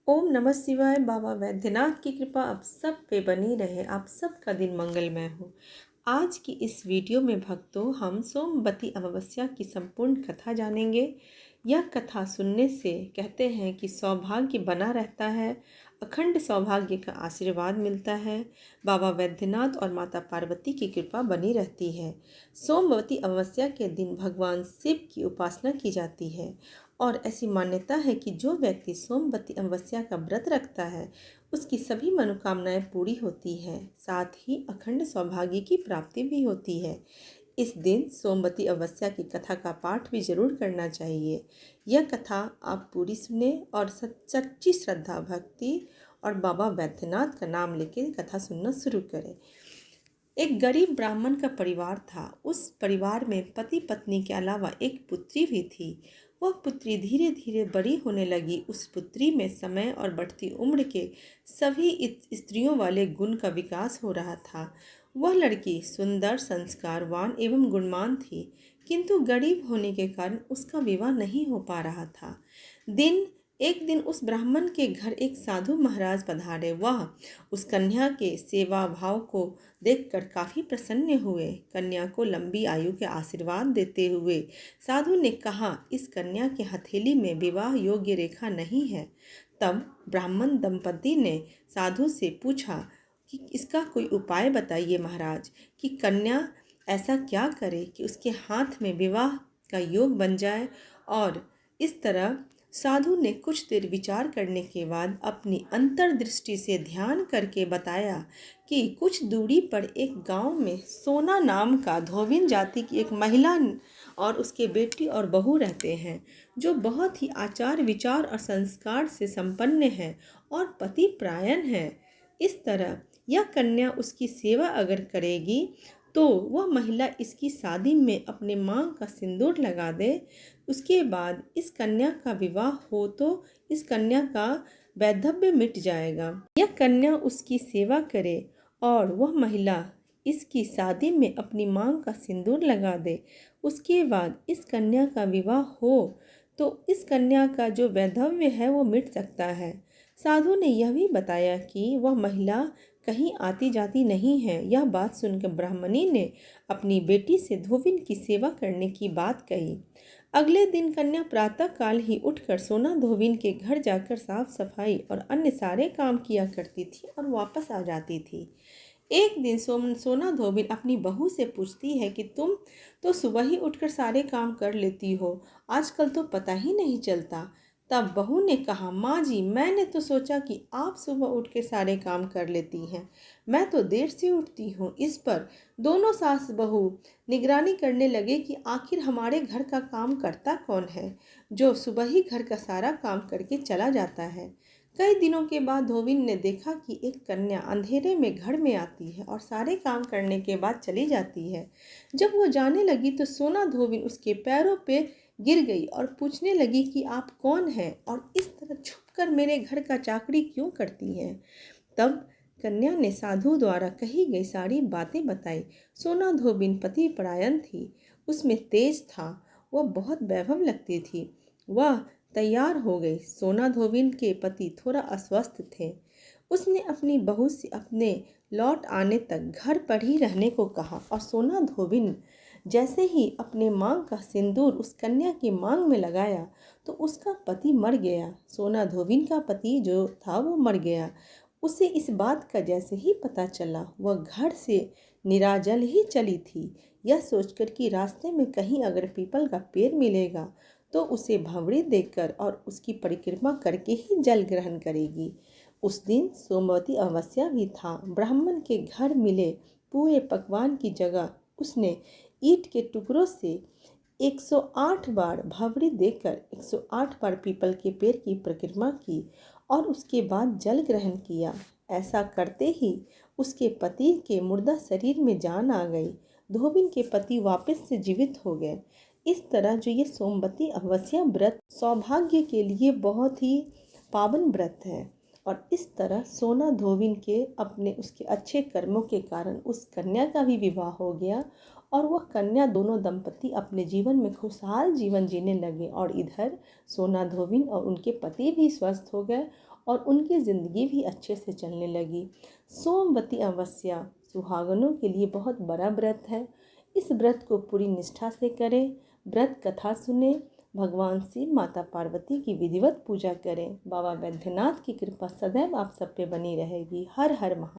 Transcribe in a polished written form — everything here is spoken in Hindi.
ओम नमः शिवाय। बाबा वैद्यनाथ की कृपा आप सब पे बनी रहे। आप सबका दिन मंगलमय हो। आज की इस वीडियो में भक्तों हम सोमवती अमावस्या की संपूर्ण कथा जानेंगे। यह कथा सुनने से कहते हैं कि सौभाग्य बना रहता है, अखंड सौभाग्य का आशीर्वाद मिलता है, बाबा वैद्यनाथ और माता पार्वती की कृपा बनी रहती है। सोमवती अमावस्या के दिन भगवान शिव की उपासना की जाती है और ऐसी मान्यता है कि जो व्यक्ति सोमवती अमावस्या का व्रत रखता है उसकी सभी मनोकामनाएं पूरी होती हैं, साथ ही अखंड सौभाग्य की प्राप्ति भी होती है। इस दिन सोमवती अमावस्या की कथा का पाठ भी जरूर करना चाहिए। यह कथा आप पूरी सुने और सच्ची श्रद्धा भक्ति और बाबा वैद्यनाथ का नाम लेकर कथा सुनना शुरू करें। एक गरीब ब्राह्मण का परिवार था। उस परिवार में पति पत्नी के अलावा एक पुत्री भी थी। वह पुत्री धीरे धीरे बड़ी होने लगी। उस पुत्री में समय और बढ़ती उम्र के सभी स्त्रियों वाले गुण का विकास हो रहा था। वह लड़की सुंदर, संस्कारवान एवं गुणवान थी, किंतु गरीब होने के कारण उसका विवाह नहीं हो पा रहा था। एक दिन उस ब्राह्मण के घर एक साधु महाराज पधारे। वह उस कन्या के सेवा भाव को देखकर काफी प्रसन्न हुए। कन्या को लंबी आयु के आशीर्वाद देते हुए साधु ने कहा, इस कन्या के हथेली में विवाह योग्य रेखा नहीं है। तब ब्राह्मण दंपति ने साधु से पूछा कि इसका कोई उपाय बताइए महाराज, कि कन्या ऐसा क्या करे कि उसके हाथ में विवाह का योग बन जाए। और इस तरह साधु ने कुछ देर विचार करने के बाद अपनी अंतर्दृष्टि से ध्यान करके बताया कि कुछ दूरी पर एक गांव में सोना नाम का धोबिन जाति की एक महिला और उसके बेटी और बहू रहते हैं, जो बहुत ही आचार विचार और संस्कार से संपन्न है और पति परायण है। इस तरह यह कन्या उसकी सेवा अगर करेगी तो वह महिला इसकी शादी में अपने मांग का सिंदूर लगा दे। उसके बाद इस कन्या का विवाह हो तो इस कन्या का वैधव्य मिट जाएगा। यह कन्या उसकी सेवा करे और वह महिला इसकी शादी में अपनी मांग का सिंदूर लगा दे। उसके बाद इस कन्या का विवाह हो तो इस कन्या का जो वैधव्य है वो मिट सकता है। साधु ने यह भी बताया कि वह महिला कहीं आती जाती नहीं है। यह बात सुनकर ब्राह्मणी ने अपनी बेटी से धोबिन की सेवा करने की बात कही। अगले दिन कन्या प्रातः काल ही उठकर सोना धोबिन के घर जाकर साफ सफाई और अन्य सारे काम किया करती थी और वापस आ जाती थी। एक दिन सोना धोबिन अपनी बहू से पूछती है कि तुम तो सुबह ही उठकर सारे काम कर लेती हो, आजकल तो पता ही नहीं चलता। तब बहू ने कहा, माँ जी, मैंने तो सोचा कि आप सुबह उठ के सारे काम कर लेती हैं, मैं तो देर से उठती हूँ। इस पर दोनों सास बहू निगरानी करने लगे कि आखिर हमारे घर का काम करता कौन है, जो सुबह ही घर का सारा काम करके चला जाता है। कई दिनों के बाद धोबिन ने देखा कि एक कन्या अंधेरे में घर में आती है और सारे काम करने के बाद चली जाती है। जब वो जाने लगी तो सोना धोबिन उसके पैरों पे गिर गई और पूछने लगी कि आप कौन हैं और इस तरह छुपकर मेरे घर का चाकरी क्यों करती हैं। तब कन्या ने साधु द्वारा कही गई सारी बातें बताई। सोना धोबिन पति परायण थी, उसमें तेज था, वह बहुत वैभव लगती थी। वह तैयार हो गई। सोना धोबिन के पति थोड़ा अस्वस्थ थे। उसने अपनी बहू से अपने लौट आने तक घर पर ही रहने को कहा और सोना धोबिन जैसे ही अपने मांग का सिंदूर उस कन्या की मांग में लगाया तो उसका पति मर गया। सोना धोबिन का पति जो था वो मर गया। उसे इस बात का जैसे ही पता चला वह घर से निराजल ही चली थी, यह सोचकर कि रास्ते में कहीं अगर पीपल का पेड़ मिलेगा तो उसे भंवरी देकर और उसकी परिक्रमा करके ही जल ग्रहण करेगी। उस दिन सोमवती अमावस्या भी था। ब्राह्मण के घर मिले पूरे पकवान की जगह उसने ईंट के टुकड़ों से 108 बार भंवरी देकर 108 बार पीपल के पेड़ की परिक्रमा की और उसके बाद जल ग्रहण किया। ऐसा करते ही उसके पति के मुर्दा शरीर में जान आ गई। धोबिन के पति वापस से जीवित हो गए। इस तरह जो ये सोमवती अमावस्या व्रत सौभाग्य के लिए बहुत ही पावन व्रत है और इस तरह सोना धोबिन के अपने उसके अच्छे कर्मों के कारण उस कन्या का भी विवाह हो गया और वह कन्या दोनों दंपति अपने जीवन में खुशहाल जीवन जीने लगे और इधर सोना धोबिन और उनके पति भी स्वस्थ हो गए और उनकी ज़िंदगी भी अच्छे से चलने लगी। सोमवती अमावस्या सुहागनों के लिए बहुत बड़ा व्रत है। इस व्रत को पूरी निष्ठा से करें, व्रत कथा सुने, भगवान शिव, माता पार्वती की विधिवत पूजा करें। बाबा वैद्यनाथ की कृपा सदैव आप सब पे बनी रहेगी। हर हर महादेव।